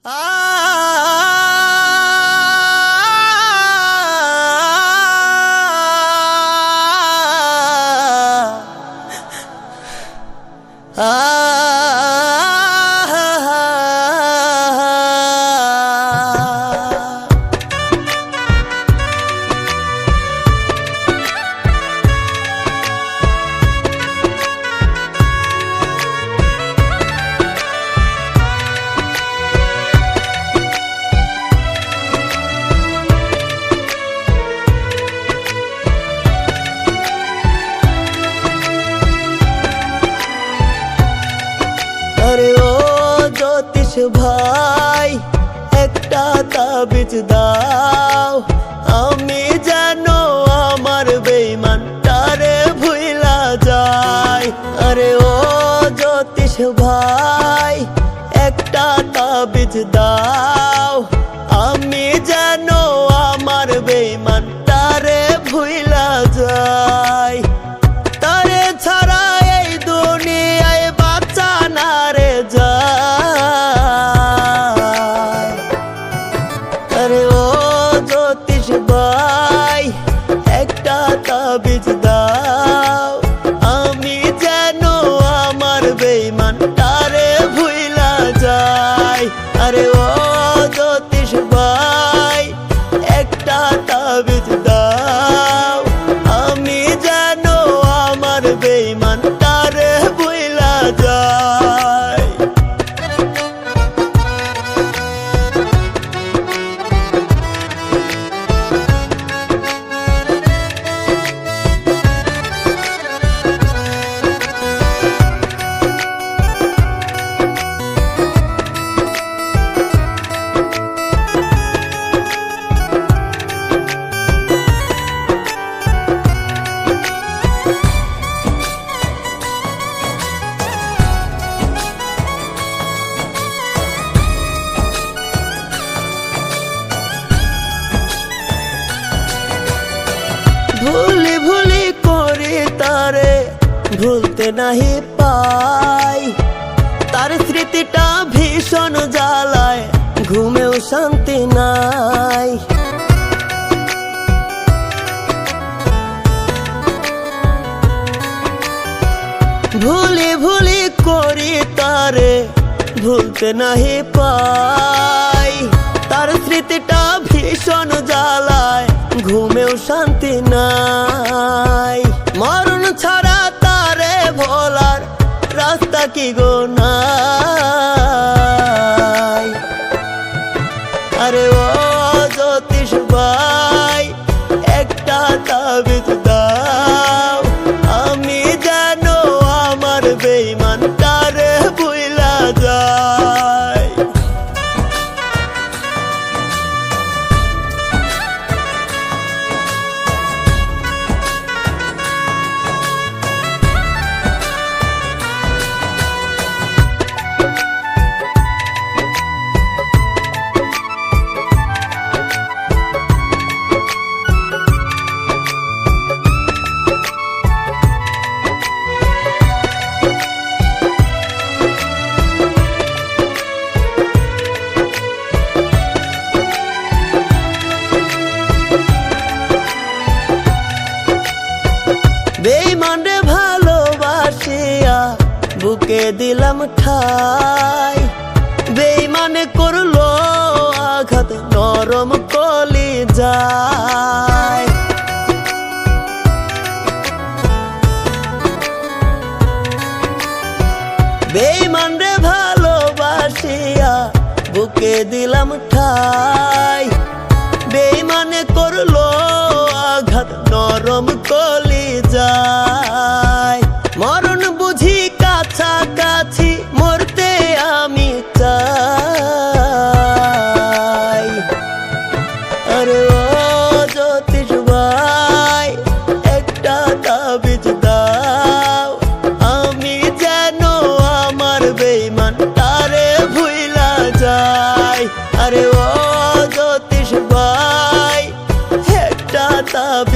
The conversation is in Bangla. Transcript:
अरे ओ ज्योतिष भाई একটা তাবিজ দাও আমি যেন আমার বেঈমানটারে ভুইলা যাই। আরে ও জ্যোতিষ ভাই একটা তাবিজ দাও আমি যেন আমার বেঈমানটারে ভুইলা যাই। তারে ছাড়া এই দুনিয়ায় বাঁচা না রে যায়। আরে ও জ্যোতিষ ভাই একটা তাবিজ দাও আমি যেন আমার বেঈমানটারে ভুইলা যাই। আরে ও জ্যোতিষ ভাই একটা তাবিজ দাও আমি যেন আমার বেঈমানটারে ভুইলা যাই। ভুলি ভুলি করে তারে ভুলতে নাহি পাই। তার স্মৃতিটা ভীষণ জ্বালায় ঘুমেও শান্তি নাই। ভুলি ভুলি করি তারে ভুলতে নাহি পাই। তার স্মৃতিটা ভীষণ জ্বালায় ঘুমেও শান্তি নাই। মরণ ছাড়া তারে ভোলার রাস্তা কি গো নাই। আরে ও জ্যোতিষ ভাই একটা তাবিজ দাও আমি যেন আমার বেঈমানটারে ভুইলা যাই। বেঈমানরে ভালোবাসিয়া বুকে দিলাম ঠাই। বেঈমানে করলো আঘাত নরম কলিজায়। বেঈমানরে ভালোবাসিয়া বুকে দিলাম ঠাই। বেঈমানে করলো আঘাত নরম কলিজায়। মরণ বুঝি কাছাকাছি মরতে আমি চাই। আরে ও জ্যোতিষ ভাই একটা তাবিজ দাও আমি যেন আমার বেঈমানটারে ভুইলা যাই। আরে ও জ্যোতিষ ভাই একটা তাবিজ